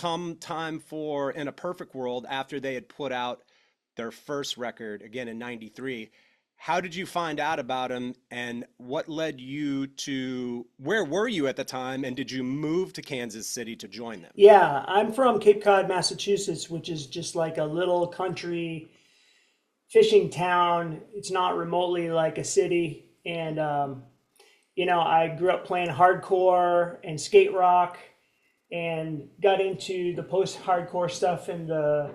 come time for In a Perfect World, after they had put out their first record again in 93, how did you find out about them, and what led you to, where were you at the time, and did you move to Kansas City to join them? Yeah, I'm from Cape Cod, Massachusetts, which is just like a little country fishing town. It's not remotely like a city. And, I grew up playing hardcore and skate rock and got into the post-hardcore stuff in the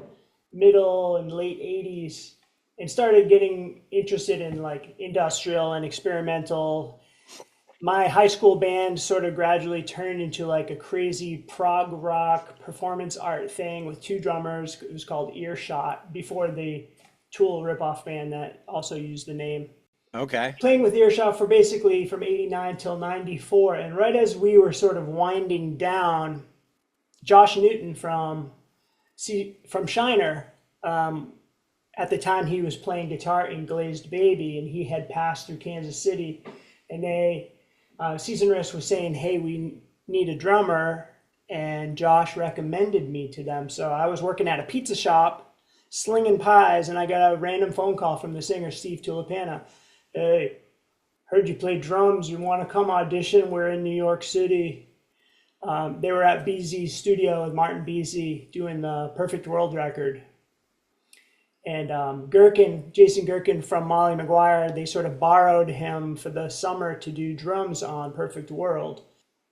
middle and late 80s and started getting interested in like industrial and experimental. My high school band sort of gradually turned into like a crazy prog rock performance art thing with two drummers. It was called Earshot before the Tool ripoff band that also used the name. Okay. Playing with Earshot for basically from 89 till 94. And right as we were sort of winding down, Josh Newton from Shiner, at the time he was playing guitar in Glazed Baby, and he had passed through Kansas City, and Season Risk was saying, hey, we need a drummer, and Josh recommended me to them. So I was working at a pizza shop, slinging pies, and I got a random phone call from the singer, Steve Tulipana. Hey, heard you play drums. You want to come audition? We're in New York City. They were at BZ's studio with Martin BZ doing the Perfect World record. And Jason Gerkin from Molly Maguire, they sort of borrowed him for the summer to do drums on Perfect World.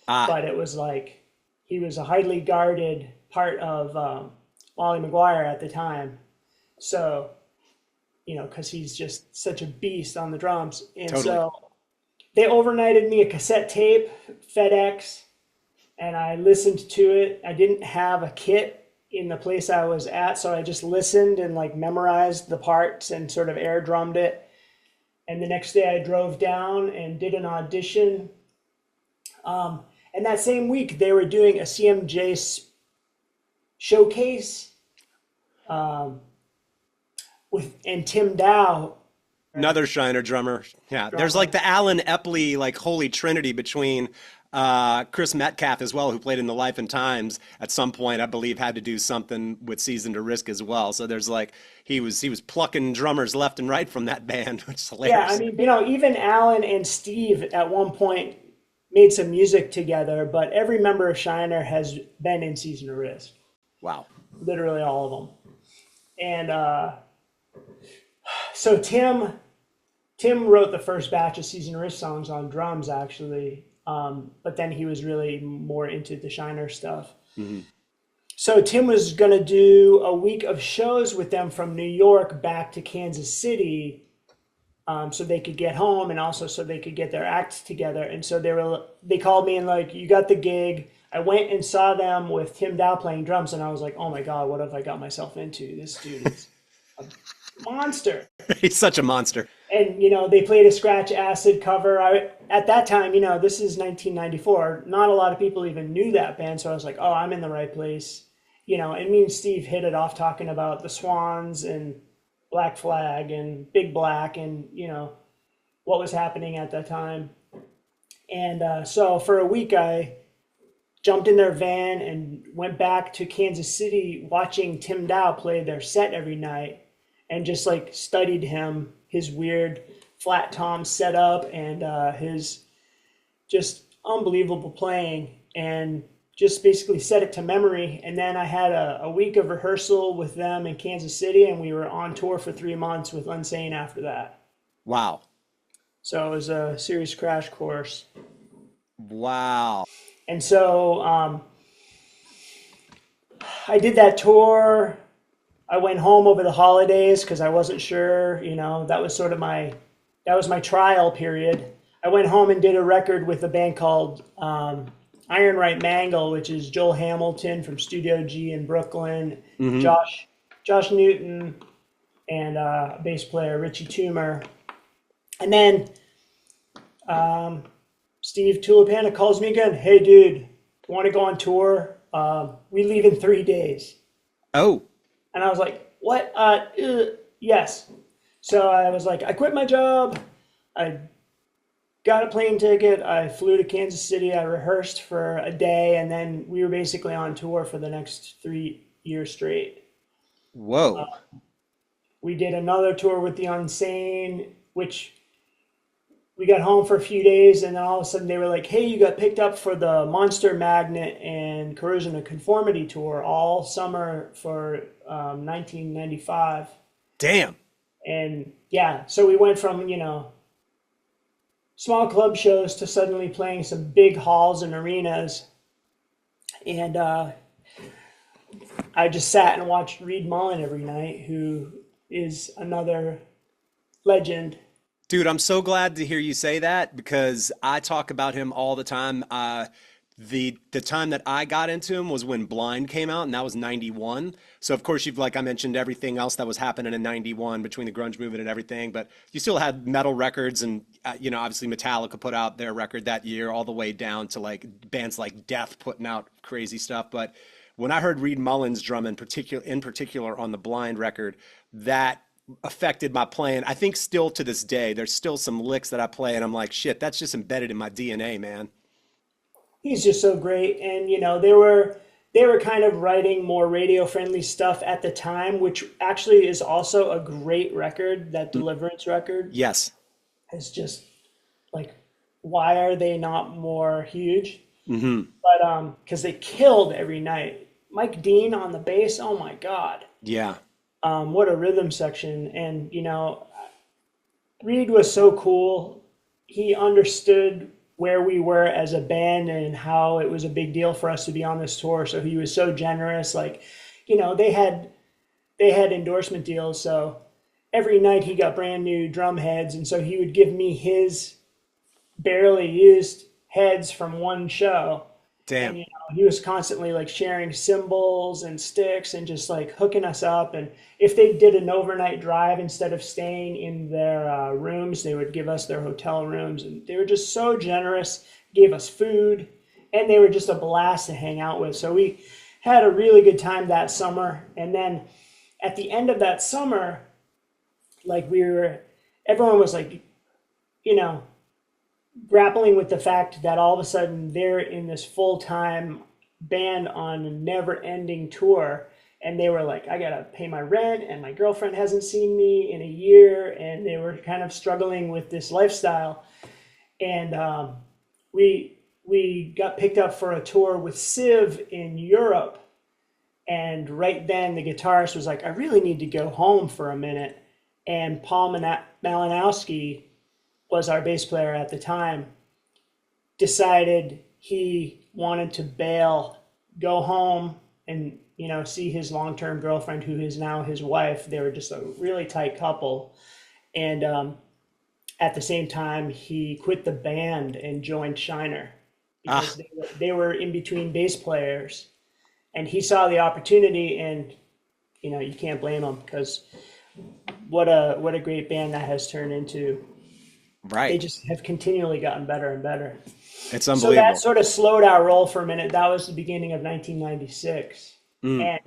Ah, But it was like he was a highly guarded part of Molly Maguire at the time. So, because he's just such a beast on the drums. And totally. so they overnighted me a cassette tape, FedEx, and I listened to it. I didn't have a kit in the place I was at, so I just listened and like memorized the parts and sort of air drummed it. And the next day I drove down and did an audition. And that same week they were doing a CMJ showcase and Tim Dow, Another Shiner drummer. Yeah, there's like drummer. the Alan Epley like holy trinity between Chris Metcalf as well, who played in the Life and Times at some point, I believe, had to do something with Season to Risk as well. So there's like he was plucking drummers left and right from that band, which is Yeah, I hilarious. mean, even Alan and Steve at one point made some music together, but every member of Shiner has been in Season of Risk, Wow. literally all of them. And so Tim wrote the first batch of Season of Risk songs on drums, actually, but then he was really more into the Shiner stuff. Hmm. So Tim was going to do a week of shows with them from New York back to Kansas City, so they could get home and also so they could get their acts together. And so they called me and like, you got the gig. I went and saw them with Tim Dow playing drums, and I was like, oh my God, what have I got myself into? This dude is a monster. He's such a monster. And they played a Scratch Acid cover. At that time, this is 1994. Not a lot of people even knew that band, so I was like, oh, I'm in the right place. And me and Steve hit it off talking about the Swans and Black Flag and Big Black and what was happening at that time. And so for a week, I jumped in their van and went back to Kansas City, watching Tim Dow play their set every night, and just like studied his weird flat tom setup and his just unbelievable playing, and just basically set it to memory. And then I had a week of rehearsal with them in Kansas City, and we were on tour for 3 months with Unsane after that. Wow. So it was a serious crash course. Wow. And so I did that tour. I went home over the holidays because I wasn't sure, that was sort of that was my trial period. I went home and did a record with a band called Iron Right Mangle, which is Joel Hamilton from Studio G in Brooklyn, Hmm. Josh Newton, and bass player Richie Toomer. And then Steve Tulipana calls me again. Hey, dude, want to go on tour? We leave in 3 days. Oh, And I was like, what? Yes. So I was like, I quit my job. I got a plane ticket. I flew to Kansas City. I rehearsed for a day, and then we were basically on tour for the next 3 years straight. Whoa. We did another tour with the Unsane, which we got home for a few days, and then all of a sudden they were like, "Hey, you got picked up for the Monster Magnet and Corrosion of Conformity tour all summer for 1995." Damn. And yeah, so we went from small club shows to suddenly playing some big halls and arenas, and I just sat and watched Reed Mullin every night, who is another legend. Dude, I'm so glad to hear you say that because I talk about him all the time. The time that I got into him was when Blind came out, and that was 91. So of course you've like I mentioned everything else that was happening in 91 between the grunge movement and everything, but you still had metal records and obviously Metallica put out their record that year all the way down to like bands like Death putting out crazy stuff. But when I heard Reed Mullins drum in particular on the Blind record, that affected my playing. I think still to this day, there's still some licks that I play and I'm like, shit, that's just embedded in my DNA, man. He's just so great, and they were kind of writing more radio friendly stuff at the time, which actually is also a great record. That Mm, Deliverance record yes. is just like, why are they not more huge? Hmm. But because they killed every night. Mike Dean on the bass, oh my God. Yeah. What a rhythm section. And, Reed was so cool. He understood where we were as a band and how it was a big deal for us to be on this tour. So he was so generous. Like, they had endorsement deals. So every night he got brand new drum heads. And so he would give me his barely used heads from one show. And Damn. he was constantly like sharing cymbals and sticks and just like hooking us up. And if they did an overnight drive, instead of staying in their rooms, they would give us their hotel rooms. And they were just so generous, gave us food, and they were just a blast to hang out with. So we had a really good time that summer. And then at the end of that summer, like everyone was like, you know grappling with the fact that all of a sudden they're in this full-time band on a never-ending tour, and they were like, I gotta pay my rent, and my girlfriend hasn't seen me in a year, and they were kind of struggling with this lifestyle. And we got picked up for a tour with Civ in Europe, and right then the guitarist was like, I really need to go home for a minute. And Paul Malinowski was our bass player at the time, decided he wanted to bail, go home, and see his long-term girlfriend, who is now his wife. They were just a really tight couple, and at the same time, he quit the band and joined Shiner because Ah, they were in between bass players, and he saw the opportunity, and you can't blame him because what a great band that has turned into. They right. just have continually gotten better and better. It's So that unbelievable. sort of slowed our roll for a minute. That was the beginning of 1996. Mm. And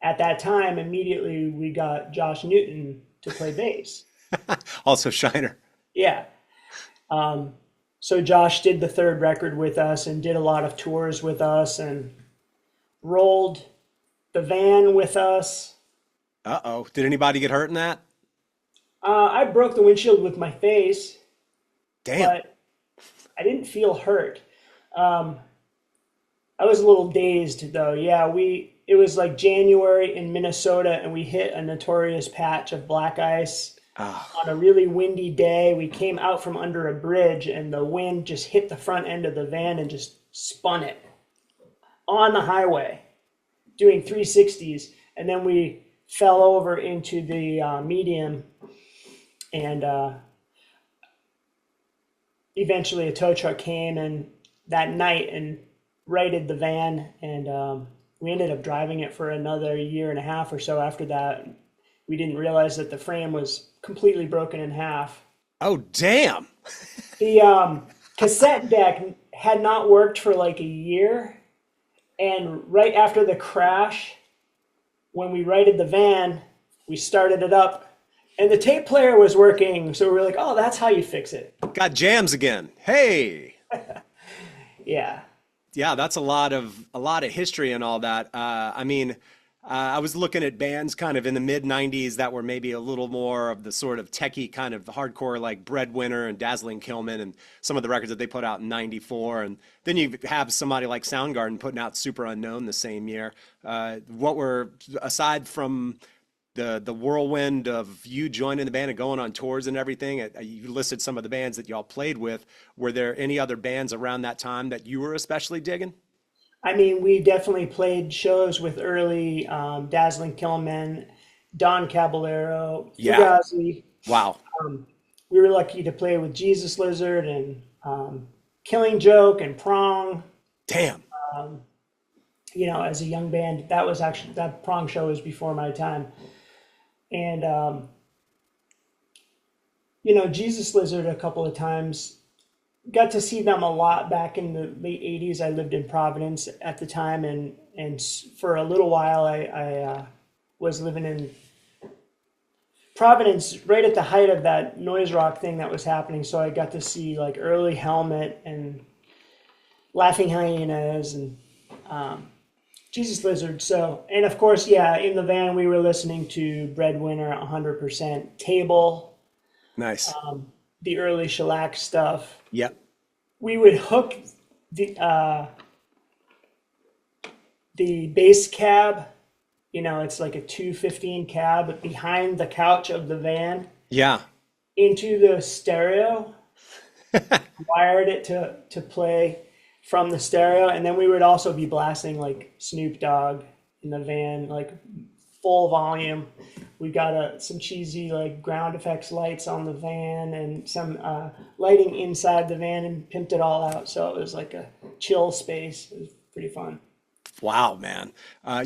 at that time, immediately we got Josh Newton to play bass. Also Shiner. Yeah. Um, so Josh did the third record with us and did a lot of tours with us and rolled the van with us. Uh-oh. Did anybody get hurt in that? I broke the windshield with my face, Damn. but I didn't feel hurt. Um, I was a little dazed though. Yeah, it was like January in Minnesota, and we hit a notorious patch of black ice Ah, on a really windy day. We came out from under a bridge, and the wind just hit the front end of the van and just spun it on the highway, doing 360s, and then we fell over into the median, and eventually a tow truck came and that night and righted the van, and we ended up driving it for another year and a half or so after that. We didn't realize that the frame was completely broken in half. oh, damn. The cassette deck had not worked for like a year, and right after the crash, when we righted the van, we started it up, And the tape player was working, so we were like, oh, that's how you fix it. Got jams again. Hey. Yeah. Yeah, that's a lot of history and all that. I was looking at bands kind of in the mid '90s that were maybe a little more of the sort of techie kind of hardcore, like Breadwinner and Dazzling Killman, and some of the records that they put out in '94. And then you have somebody like Soundgarden putting out Super Unknown the same year. What were aside from the whirlwind of you joining the band and going on tours and everything? You listed some of the bands that y'all played with. Were there any other bands around that time that you were especially digging? I mean, we definitely played shows with early Dazzling Killmen, Don Caballero, Yeah. Fugazi. Wow. We were lucky to play with Jesus Lizard and Killing Joke and Prong. Damn. As a young band, that Prong show was before my time. And, Jesus Lizard a couple of times. Got to see them a lot back in the late 80s. I lived in Providence at the time, and for a little while, I was living in Providence right at the height of that noise rock thing that was happening. So I got to see like early Helmet and Laughing Hyenas and Jesus Lizard. So, and of course, yeah, in the van, we were listening to Breadwinner 100%, Table, Nice. the early shellac stuff. Yep. We would hook the bass cab, it's like a 215 cab behind the couch of the van Yeah. into the stereo, wired it to play from the stereo, and then we would also be blasting like Snoop Dogg in the van, like full volume. We got some cheesy like ground effects lights on the van and some lighting inside the van and pimped it all out. So it was like a chill space. It was pretty fun. Wow, man.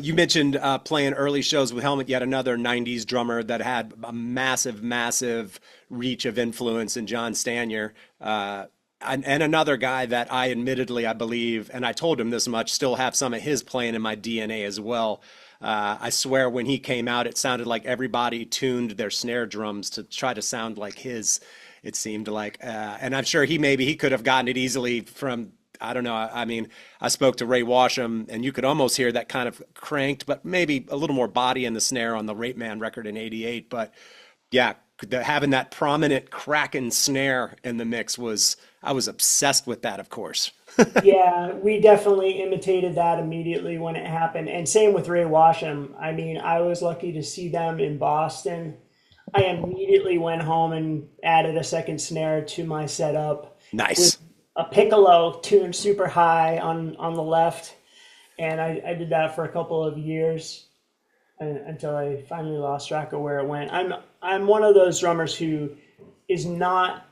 You mentioned playing early shows with Helmet, yet another 90s drummer that had a massive, massive reach of influence in John Stanier. And another guy that I admittedly, I believe, and I told him this much, still have some of his playing in my DNA as well. I swear when he came out, it sounded like everybody tuned their snare drums to try to sound like his, it seemed like. And I'm sure he could have gotten it easily from, I don't know. I mean, I spoke to Ray Washam, and you could almost hear that kind of cranked, but maybe a little more body in the snare on the Rape Man record in '88. But yeah, having that prominent cracking snare in the mix I was obsessed with that, of course. Yeah, we definitely imitated that immediately when it happened. And same with Ray Washam. I mean, I was lucky to see them in Boston. I immediately went home and added a second snare to my setup with Nice. a piccolo tuned super high on the left. And I did that for a couple of years until I finally lost track of where it went. I'm one of those drummers who is not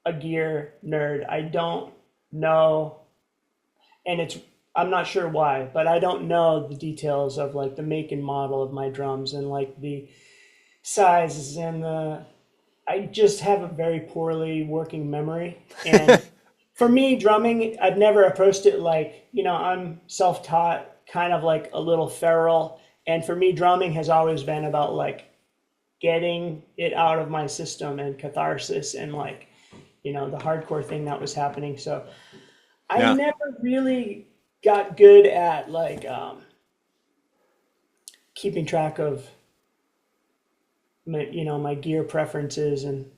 a gear nerd. I don't know, and I'm not sure why, but I don't know the details of like the make and model of my drums and like the sizes and I just have a very poorly working memory. And for me, drumming, I've never approached it like, I'm self-taught, kind of like a little feral. And for me, drumming has always been about like getting it out of my system and catharsis and like, the hardcore thing that was happening. So I Yeah. never really got good at like keeping track of my gear preferences, and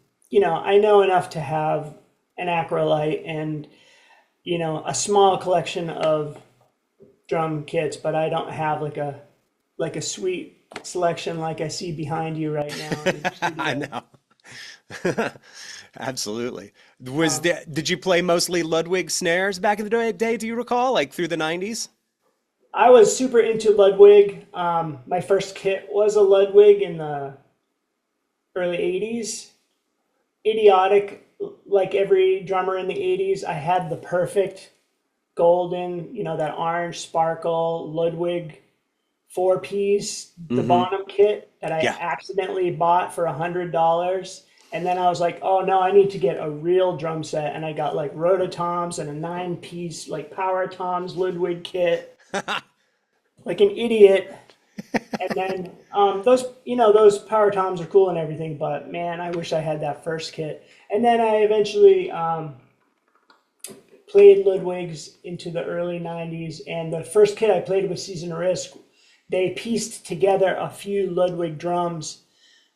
I know enough to have an acrolite and a small collection of drum kits, but I don't have like a sweet selection like I see behind you right now in your I studio. know. Absolutely. Did you play mostly Ludwig snares back in the day, do you recall? Like through the '90s? I was super into Ludwig. My first kit was a Ludwig in the early 80s. Idiotic, like every drummer in the 80s. I had the perfect golden, that orange sparkle Ludwig four piece, the Mm-hmm. Bonham kit that I Yeah. accidentally bought for $100. And then I was like, oh no, I need to get a real drum set. And I got like Rototoms and a 9 piece like Power Toms Ludwig kit, like an idiot. And then those, those power toms are cool and everything, but man, I wish I had that first kit. And then I eventually played Ludwig's into the early 90s. And the first kit I played with Season of Risk, they pieced together a few Ludwig drums,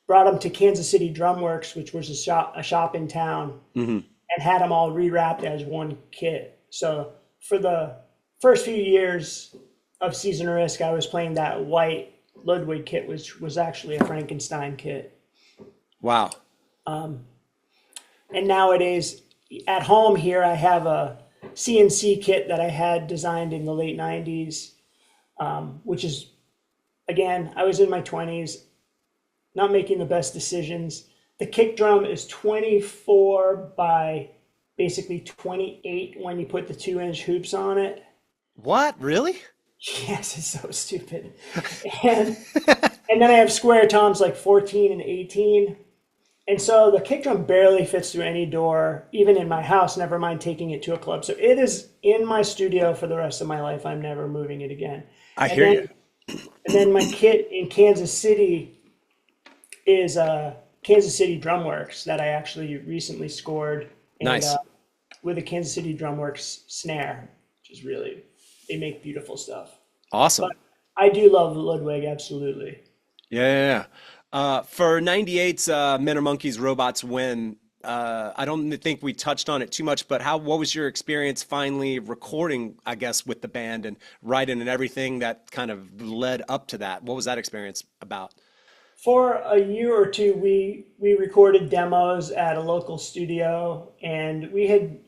brought them to Kansas City Drum Works, which was a shop in town, and had them all rewrapped as one kit. So for the first few years of Season of Risk, I was playing that white Ludwig kit, which was actually a Frankenstein kit. Wow. And nowadays, at home here, I have a CNC kit that I had designed in the late 90s, which is, again, I was in my 20s, not making the best decisions. The kick drum is 24 by basically 28 when you put the 2-inch hoops on it. What? Really? Yes, it's so stupid. And and then I have square toms like 14 and 18. And so the kick drum barely fits through any door, even in my house, never mind taking it to a club. So it is in my studio for the rest of my life. I'm never moving it again. I And hear then, you. and then my kit in Kansas City is Kansas City Drum Works that I actually recently scored. And Nice. with a Kansas City Drum Works snare, which is really, they make beautiful stuff. Awesome. But I do love Ludwig, absolutely. Yeah, yeah, yeah. For 98's Men Are Monkeys, Robots Win, I don't think we touched on it too much, but what was your experience finally recording, I guess, with the band and writing and everything that kind of led up to that? What was that experience about? For a year or two, we recorded demos at a local studio, and we had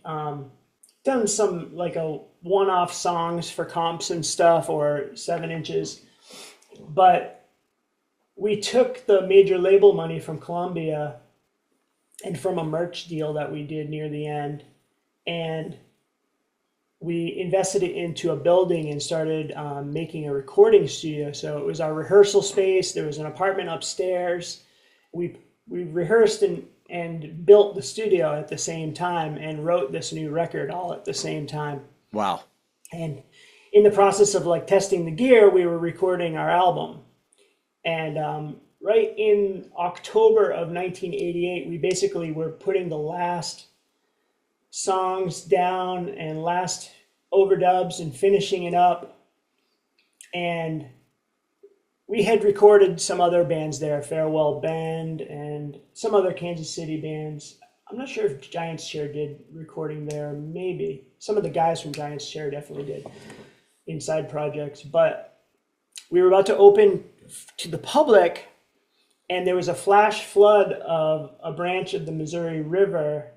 done some like a one-off songs for comps and stuff, or 7 inches. But we took the major label money from Columbia and from a merch deal that we did near the end, and we invested it into a building and started making a recording studio. So it was our rehearsal space. There was an apartment upstairs. We rehearsed and built the studio at the same time and wrote this new record all at the same time. Wow. And in the process of like testing the gear, we were recording our album. And right in October of 1988, we basically were putting the last songs down and last overdubs and finishing it up. And we had recorded some other bands there, Farewell Band and some other Kansas City bands. I'm not sure if Giants Chair did recording there, maybe. Some of the guys from Giants Chair definitely did inside projects. But we were about to open to the public, and there was a flash flood of a branch of the Missouri River.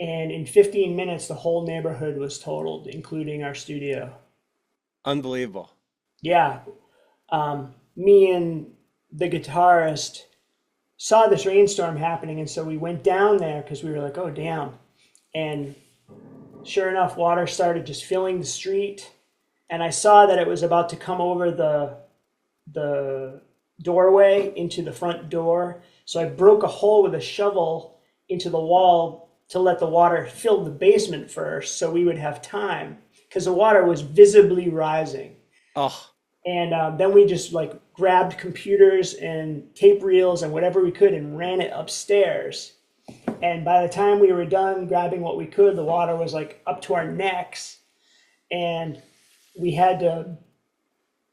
And in 15 minutes, the whole neighborhood was totaled, including our studio. Unbelievable. Yeah. Me and the guitarist saw this rainstorm happening, and so we went down there because we were like, oh, damn. And sure enough, water started just filling the street. And I saw that it was about to come over the doorway into the front door. So I broke a hole with a shovel into the wall to let the water fill the basement first so we would have time, because the water was visibly rising. Oh, And then we just like grabbed computers and tape reels and whatever we could and ran it upstairs. And by the time we were done grabbing what we could, the water was like up to our necks. And we had to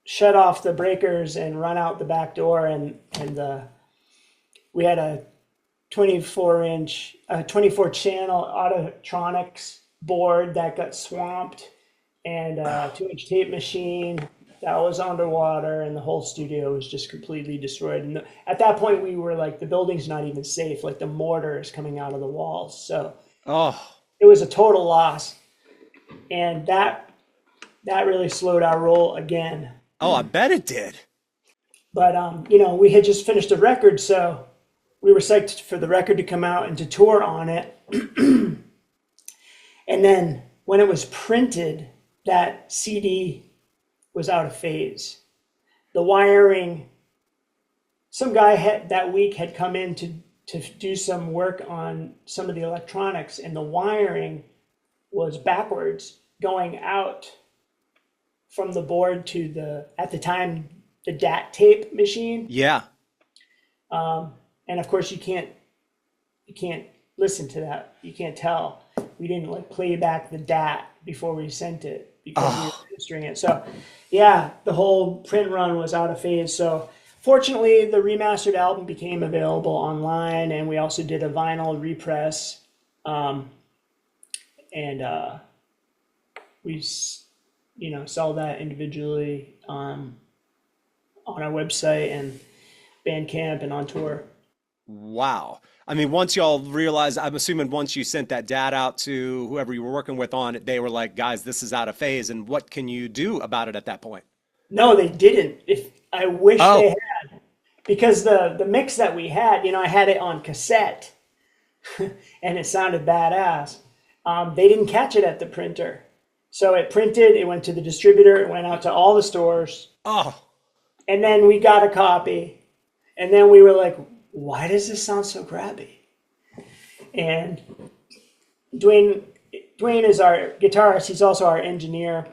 shut off the breakers and run out the back door. And we had a 24 channel Autotronics board that got swamped, and a 2-inch tape machine that was underwater, and the whole studio was just completely destroyed. And at that point, we were like, the building's not even safe. Like the mortar is coming out of the walls. So oh, it was a total loss. And that really slowed our roll again. oh, I bet it did. But, we had just finished a record, so we were psyched for the record to come out and to tour on it. And then when it was printed, that CD was out of phase. The wiring, some guy that week had come in to do some work on some of the electronics, and the wiring was backwards going out from the board to at the time, the DAT tape machine. Yeah. And of course you can't listen to that. You can't tell. We didn't like play back the DAT before we sent it because we were Oh, registering it. So yeah, the whole print run was out of phase. So fortunately the remastered album became available online, and we also did a vinyl repress. And we sell that individually on our website and Bandcamp and on tour. wow. I mean, once y'all realized, I'm assuming once you sent that data out to whoever you were working with on it, they were like, guys, this is out of phase. And what can you do about it at that point? No, they didn't. If I wish they Oh, had, because the mix that we had, I had it on cassette and it sounded badass. They didn't catch it at the printer. So it printed, it went to the distributor, it went out to all the stores, oh, and then we got a copy. And then we were like, why does this sound so crappy? And Dwayne, Dwayne is our guitarist. He's also our engineer.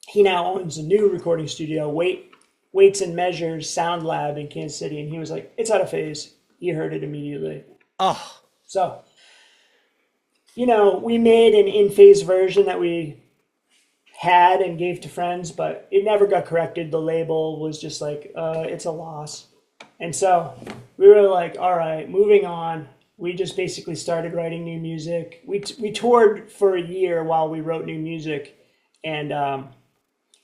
He now owns a new recording studio, Weights and Measures Sound Lab in Kansas City. And he was like, it's out of phase. He heard it immediately. oh, So, we made an in-phase version that we had and gave to friends, but it never got corrected. The label was just like, it's a loss. And so we were like, all right, moving on. We just basically started writing new music. We toured for a year while we wrote new music. And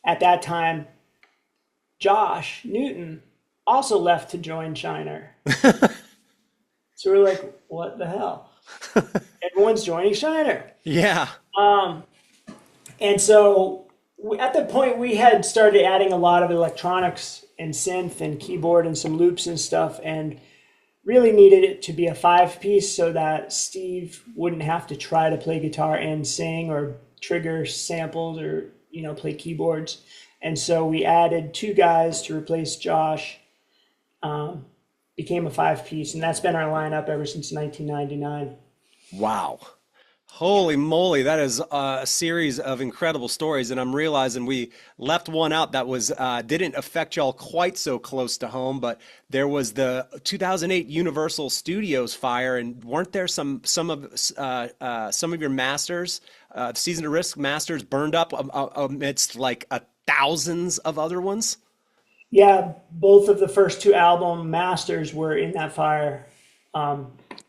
at that time, Josh Newton also left to join Shiner. So we're like, what the hell? Everyone's joining Shiner. yeah. And so at the point we had started adding a lot of electronics and synth and keyboard and some loops and stuff, and really needed it to be a 5-piece so that Steve wouldn't have to try to play guitar and sing or trigger samples or, play keyboards. And so we added 2 guys to replace Josh, became a 5-piece, and that's been our lineup ever since 1999. Wow. Holy moly, that is a series of incredible stories, and I'm realizing we left one out that was didn't affect y'all quite so close to home, but there was the 2008 Universal Studios fire, and weren't there some of your masters, Season of Risk masters, burned up amidst like thousands of other ones? Yeah, both of the first 2 album masters were in that fire.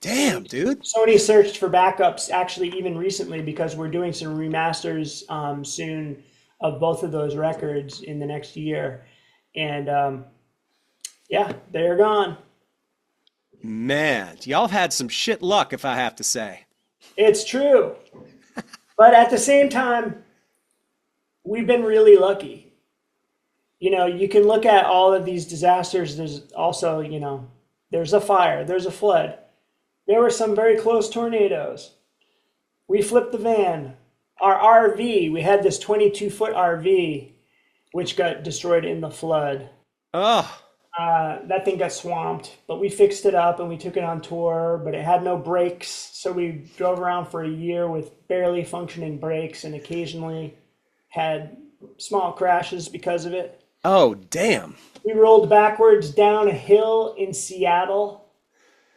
Damn, dude. Sony searched for backups actually even recently because we're doing some remasters soon of both of those records in the next year. And yeah, they're gone. Man, y'all have had some shit luck, if I have to say. It's true. But at the same time, we've been really lucky. You can look at all of these disasters. There's also, there's a fire, there's a flood. There were some very close tornadoes. We flipped the van. Our RV, we had this 22-foot RV, which got destroyed in the flood. Oh, That thing got swamped, but we fixed it up and we took it on tour, but it had no brakes. So we drove around for a year with barely functioning brakes and occasionally had small crashes because of it. oh, damn. We rolled backwards down a hill in Seattle,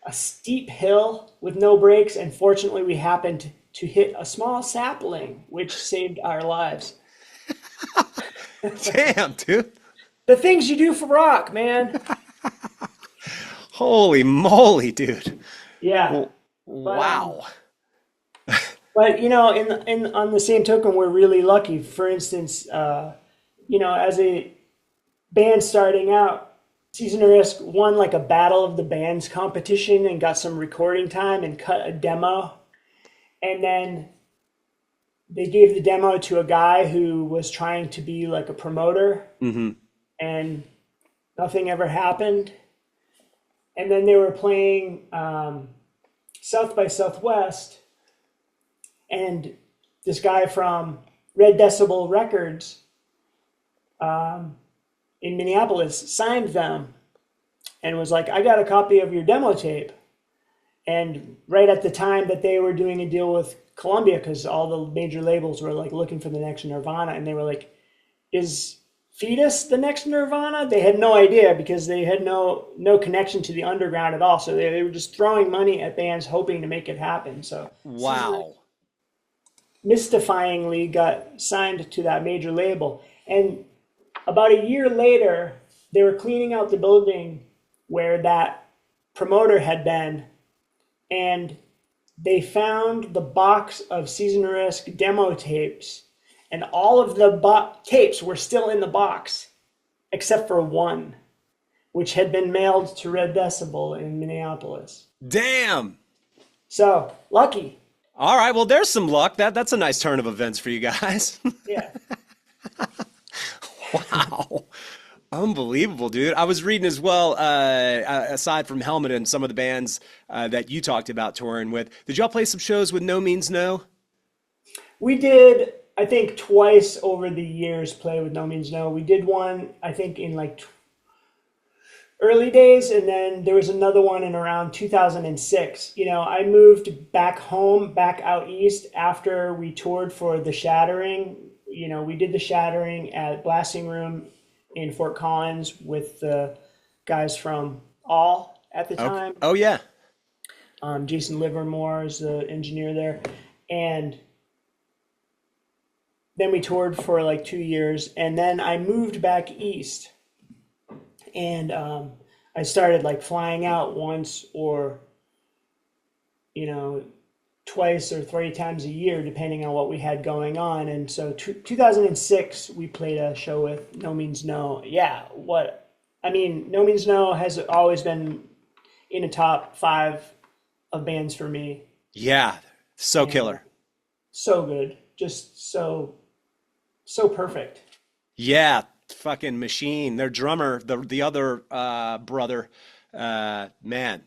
a steep hill with no brakes, and fortunately we happened to hit a small sapling, which saved our lives. Damn, dude. The things you do for rock, man. Holy moly, dude. Yeah. W- But Wow. in on the same token, we're really lucky. For instance, as a band starting out, Season of Risk won like a Battle of the Bands competition and got some recording time and cut a demo. And then they gave the demo to a guy who was trying to be like a promoter, Hmm. and nothing ever happened. And then they were playing South by Southwest, and this guy from Red Decibel Records in Minneapolis signed them and was like, I got a copy of your demo tape. And right at the time that they were doing a deal with Columbia, because all the major labels were like looking for the next Nirvana, and they were like, is Fetus, the next Nirvana, they had no idea because they had no connection to the underground at all. So they were just throwing money at bands hoping to make it happen. So Caesar Wow. mystifyingly got signed to that major label. And about a year later, they were cleaning out the building where that promoter had been, and they found the box of Season Risk demo tapes, and all of the tapes were still in the box, except for one, which had been mailed to Red Decibel in Minneapolis. Damn. So, lucky. All right. Well, there's some luck. That's a nice turn of events for you guys. Yeah. Wow. Unbelievable, dude. I was reading as well, aside from Helmet and some of the bands that you talked about touring with, did y'all play some shows with No Means No? We did, I think, twice over the years play with No Means No. We did one, I think, in like early days, and then there was another one in around 2006. You know, I moved back home, back out east after we toured for The Shattering. You know, we did The Shattering at Blasting Room in Fort Collins with the guys from All at the Okay. time. Oh, yeah. Jason Livermore is the engineer there. And then we toured for like 2 years, and then I moved back east, and I started like flying out once or, you know, twice or three times a year, depending on what we had going on. And so 2006, we played a show with No Means No. Yeah, I mean, No Means No has always been in the top five of bands for me. Yeah. So And killer. so good. Just so perfect. Yeah. Fucking machine. Their drummer, the other brother, man,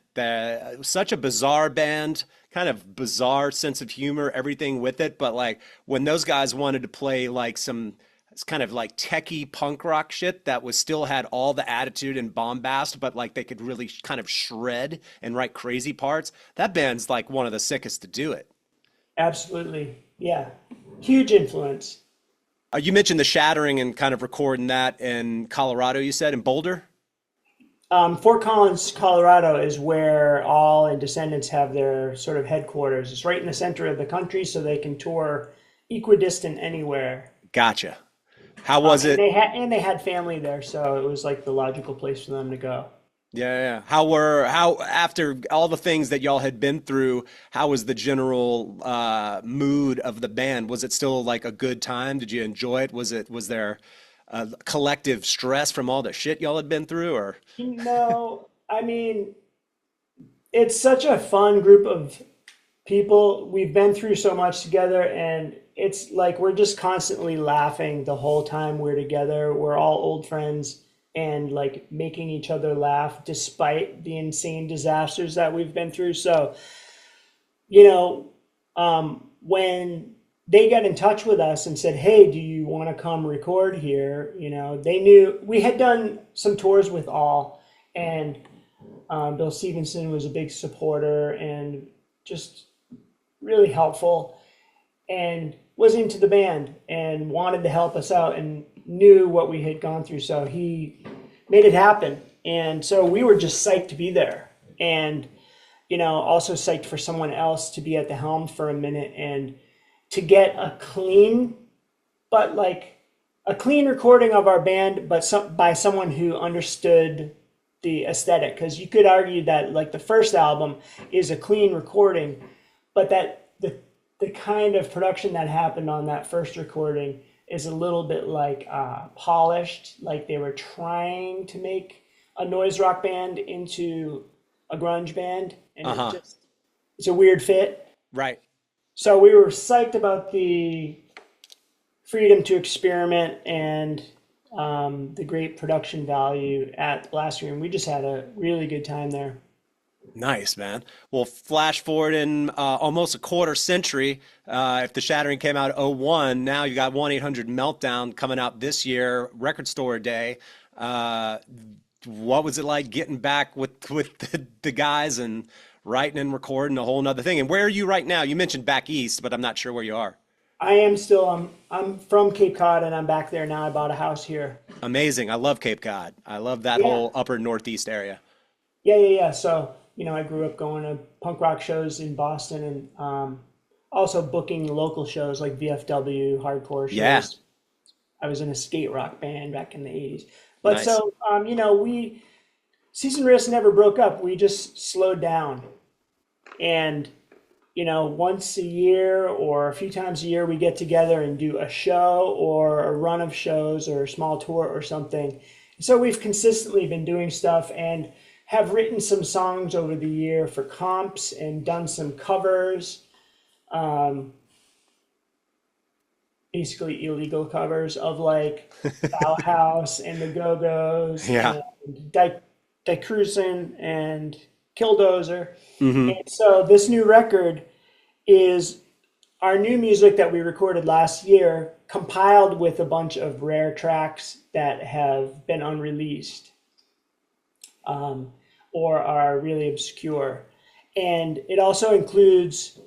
such a bizarre band, kind of bizarre sense of humor, everything with it. But like when those guys wanted to play like some it's kind of like techie punk rock shit that was still had all the attitude and bombast, but like they could really kind of shred and write crazy parts. That band's like one of the sickest to do it. Absolutely. Yeah. Huge influence. You mentioned the Shattering and kind of recording that in Colorado, you said, in Boulder? Fort Collins, Colorado is where All and Descendants have their sort of headquarters. It's right in the center of the country, so they can tour equidistant anywhere. Gotcha. How was And it? they had family there, so it was like the logical place for them to go. Yeah, yeah. How after all the things that y'all had been through, how was the general mood of the band? Was it still like a good time? Did you enjoy it? Was there collective stress from all the shit y'all had been through, or? No, I mean, it's such a fun group of people. We've been through so much together, and it's like we're just constantly laughing the whole time we're together. We're all old friends and like making each other laugh despite the insane disasters that we've been through. So, you know, when they got in touch with us and said, "Hey, do you want to come record here?" You know, they knew we had done some tours with All, and Bill Stevenson was a big supporter and just really helpful, and was into the band and wanted to help us out and knew what we had gone through. So he made it happen. And so we were just psyched to be there. And, you know, also psyched for someone else to be at the helm for a minute and to get a clean, but like a clean recording of our band, but by someone who understood the aesthetic. Because you could argue that like the first album is a clean recording, but that the kind of production that happened on that first recording is a little bit like polished, like they were trying to make a noise rock band into a grunge band, and Uh-huh. it's a weird fit. Right. So we were psyched about the freedom to experiment and the great production value at Blasting Room. We just had a really good time there. Nice, man. Well, flash forward in almost a quarter century. If The Shattering came out '01, now you got 1-800 Meltdown coming out this year, Record Store Day. Uh, what was it like getting back with the guys and writing and recording a whole nother thing? And where are you right now? You mentioned back east, but I'm not sure where you are. I am still, I'm from Cape Cod and I'm back there now. I bought a house here. Amazing. I love Cape Cod. I love that Yeah. whole upper northeast area. Yeah. So, I grew up going to punk rock shows in Boston and also booking local shows like VFW, hardcore Yeah, shows. I was in a skate rock band back in the 80s. But nice. so, Season Risk never broke up. We just slowed down. And, once a year or a few times a year, we get together and do a show or a run of shows or a small tour or something. So we've consistently been doing stuff and have written some songs over the year for comps and done some covers, um, basically illegal covers of like Bauhaus and the Go-Go's Yeah. and Die Cruisin' and Killdozer. Hmm. And so this new record is our new music that we recorded last year, compiled with a bunch of rare tracks that have been unreleased um, or are really obscure. And it also includes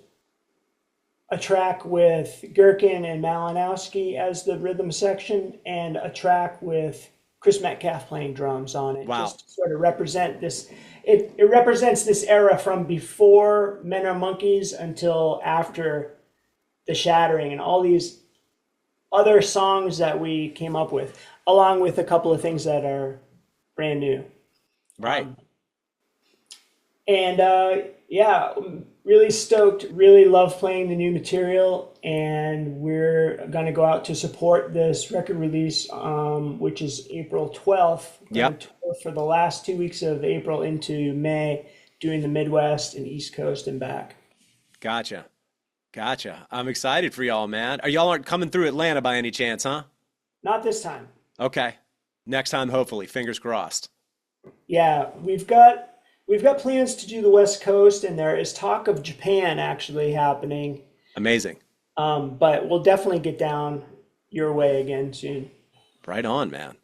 a track with Gerkin and Malinowski as the rhythm section, and a track with Chris Metcalf playing drums on it, Wow. just to sort of represent this. It represents this era from before Men Are Monkeys until after the Shattering, and all these other songs that we came up with, along with a couple of things that are brand new. Right. Um, and yeah, really stoked. Really love playing the new material, and we're gonna go out to support this record release, which is April 12th. We're gonna Yep. tour for the last 2 weeks of April into May, doing the Midwest and East Coast and back. Gotcha. Gotcha. I'm excited for y'all, man. Are y'all aren't coming through Atlanta by any chance, huh? Not this time. Okay. Next time, hopefully. Fingers crossed. Yeah, we've got plans to do the West Coast, and there is talk of Japan actually happening. Amazing. But we'll definitely get down your way again soon. Right on, man.